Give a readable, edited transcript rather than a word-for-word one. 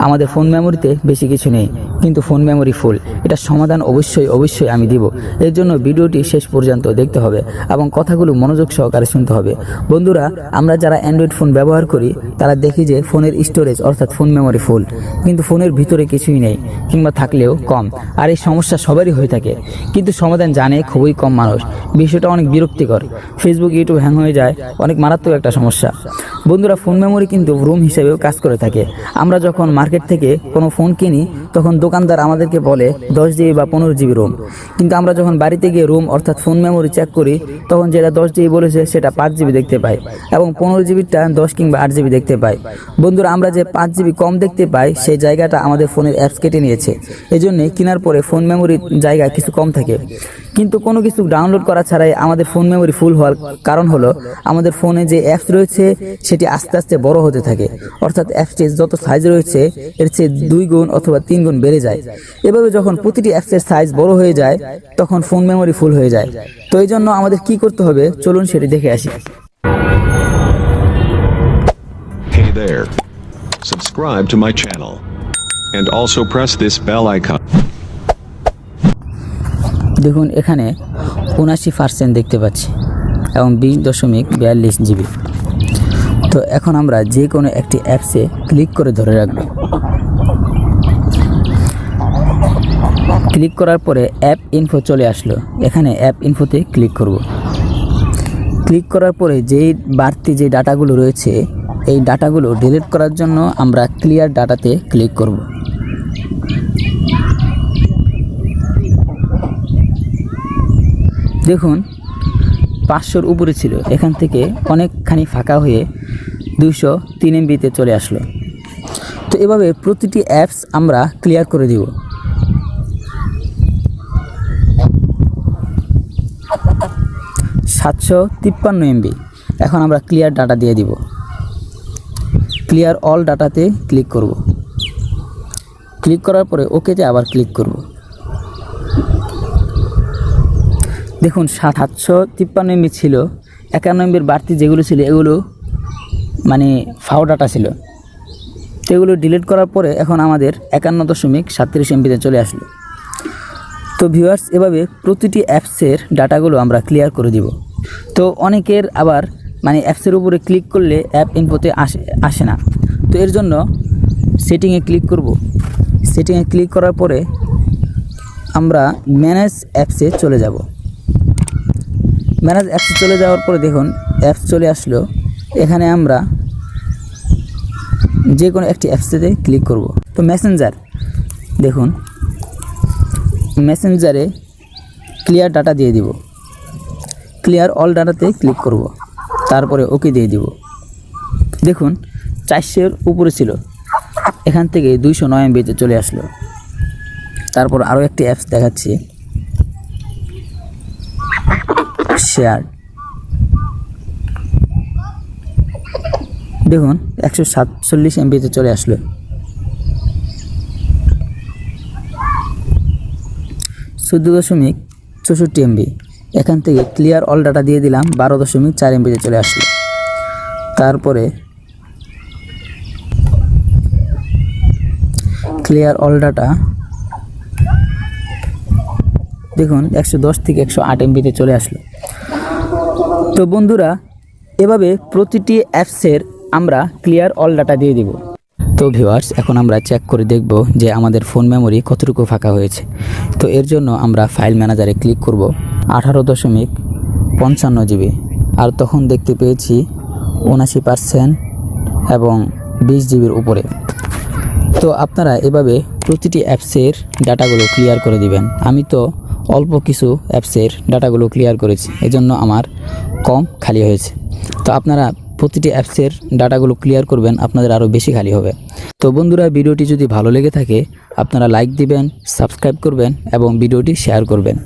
আমাদের ফোন মেমোরিতে বেশি কিছু নেই, কিন্তু ফোন মেমোরি ফুল। এটার সমাধান অবশ্যই আমি দিব। এর জন্য ভিডিওটি শেষ পর্যন্ত দেখতে হবে এবং কথাগুলো মনোযোগ সহকারে শুনতে হবে। বন্ধুরা, আমরা যারা অ্যান্ড্রয়েড ফোন ব্যবহার করি তারা দেখি যে ফোনের স্টোরেজ অর্থাৎ ফোন মেমোরি ফুল, কিন্তু ফোনের ভিতরে কিছুই নেই কিংবা থাকলেও কম। আর এই সমস্যা সবারই হয়ে থাকে, কিন্তু সমাধান জানে খুবই কম মানুষ। বিষয়টা অনেক বিরক্তিকর। ফেসবুক, ইউটিউব হ্যাং হয়ে যায়, অনেক মারাত্মক একটা সমস্যা। বন্ধুরা, ফোন মেমোরি কিন্তু রুম হিসেবেও কাজ করে থাকে। আমরা যখন মার্কেট থেকে কোনো ফোন কিনি তখন দোকানদার আমাদেরকে বলে 10 জিবি বা 15 জিবি রুম, কিন্তু আমরা যখন বাড়িতে গিয়ে রুম অর্থাৎ ফোন মেমোরি চেক করি তখন যেটা 10 জিবি বলেছে সেটা 5 জিবি দেখতে পাই এবং 15 জিবিটা 10 কিংবা 8 জিবি দেখতে পাই। বন্ধুরা, আমরা যে 5 জিবি কম দেখতে পাই সেই জায়গাটা আমাদের ফোনের অ্যাপস কেটে নিয়েছে। এই জন্যে কেনার পরে ফোন মেমোরির জায়গা কিছু কম থাকে, কিন্তু কোনো কিছু ডাউনলোড করা ছাড়াই আমাদের ফোন মেমোরি ফুল হওয়ার কারণ হলো আমাদের ফোনে যে অ্যাপস রয়েছে সেটি আস্তে আস্তে বড় হতে থাকে, অর্থাৎ অ্যাপসটি যত সাইজ রয়েছে এর চেয়ে 2 গুণ অথবা 3 গুণ বেড়ে যায়। এভাবে যখন প্রতিটি অ্যাপসের সাইজ বড় হয়ে যায় তখন ফোন মেমোরি ফুল হয়ে যায়। তো এই জন্য আমাদের কি করতে হবে চলুন সেটি দেখে আসি। Hey there. Subscribe to my channel. And also press this bell icon. দেখুন, এখানে 79% দেখতে পাচ্ছি এবং 20.42 জিবি। তো এখন আমরা যে কোনো একটি অ্যাপসে ক্লিক করে ধরে রাখব। ক্লিক করার পরে অ্যাপ ইনফো চলে আসলো, এখানে অ্যাপ ইনফোতে ক্লিক করব। ক্লিক করার পরে যেই বাড়তি যে ডাটাগুলো রয়েছে এই ডাটাগুলো ডিলিট করার জন্য আমরা ক্লিয়ার ডাটাতে ক্লিক করব। দেখুন, 500-র উপরে ছিল, এখান থেকে অনেকখানি ফাঁকা হয়ে 203 MBতে চলে আসলো। তো এভাবে প্রতিটি অ্যাপস আমরা ক্লিয়ার করে দিব। $753 MB। এখন আমরা ক্লিয়ার ডাটা দিয়ে দিব। ক্লিয়ার অল ডাটাতে ক্লিক করব। ক্লিক করার পরে ওকেতে আবার ক্লিক করব। দেখুন, 753 MB ছিল, 51 MBর বাড়তি যেগুলো ছিল এগুলো মানে ফাও ডাটা ছিল। তো এগুলো ডিলিট করার পরে এখন আমাদের 51.37 MBতে চলে আসলো। তো ভিউয়ার্স, এভাবে প্রতিটি অ্যাপসের ডাটাগুলো আমরা ক্লিয়ার করে দিব। তো অনেকের আবার মানে অ্যাপসের উপরে ক্লিক করলে অ্যাপ ইনফোতে আসে না। তো এর জন্য সেটিংয়ে ক্লিক করব। সেটিংয়ে ক্লিক করার পরে আমরা ম্যানেজ অ্যাপসে চলে যাব। ম্যানেজ অ্যাপসে চলে যাওয়ার পরে দেখুন অ্যাপস চলে আসলো। এখানে আমরা যে কোনো একটি অ্যাপসেতে ক্লিক করব। তো মেসেঞ্জার, দেখুন মেসেঞ্জারে ক্লিয়ার ডাটা দিয়ে দিব। ক্লিয়ার অল ডাটাতে ক্লিক করব, তারপরে ওকে দিয়ে দিব। দেখুন 400-এর উপরে ছিল, এখান থেকে 209 MBতে চলে আসলো। তারপর আরও একটি অ্যাপস দেখাচ্ছি, শেয়ার। দেখুন 147 MBতে চলে আসলো। 14.64 MB। এখান থেকে ক্লিয়ার অল ডাটা দিয়ে দিলাম, 12.4 MBতে চলে আসলো। তারপরে ক্লিয়ার অল ডাটা দেখুন 110 থেকে 108 MBতে চলে আসলো। তো বন্ধুরা, এভাবে প্রতিটি অ্যাপসের আমরা ক্লিয়ার অল ডাটা দিয়ে দিব। তো ভিউয়ার্স, এখন আমরা চেক করে দেখব যে আমাদের ফোন মেমোরি কতটুকু ফাঁকা হয়েছে। তো এর জন্য আমরা ফাইল ম্যানেজারে ক্লিক করব। 18.55 জিবি, আর তখন দেখতে পেয়েছি 79% এবং 20 জিবির উপরে। তো আপনারা এভাবে প্রতিটি অ্যাপসের ডাটাগুলো ক্লিয়ার করে দিবেন। আমি তো অল্প কিছু অ্যাপসের ডাটাগুলো ক্লিয়ার করেছি, এজন্য আমার কম খালি হয়েছে। তো আপনারা প্রতিটি অ্যাপসের ডাটাগুলো ক্লিয়ার করবেন, আপনাদের আরও বেশি খালি হবে। তো বন্ধুরা, ভিডিওটি যদি ভালো লেগে থাকে আপনারা লাইক দিবেন, সাবস্ক্রাইব করবেন এবং ভিডিওটি শেয়ার করবেন।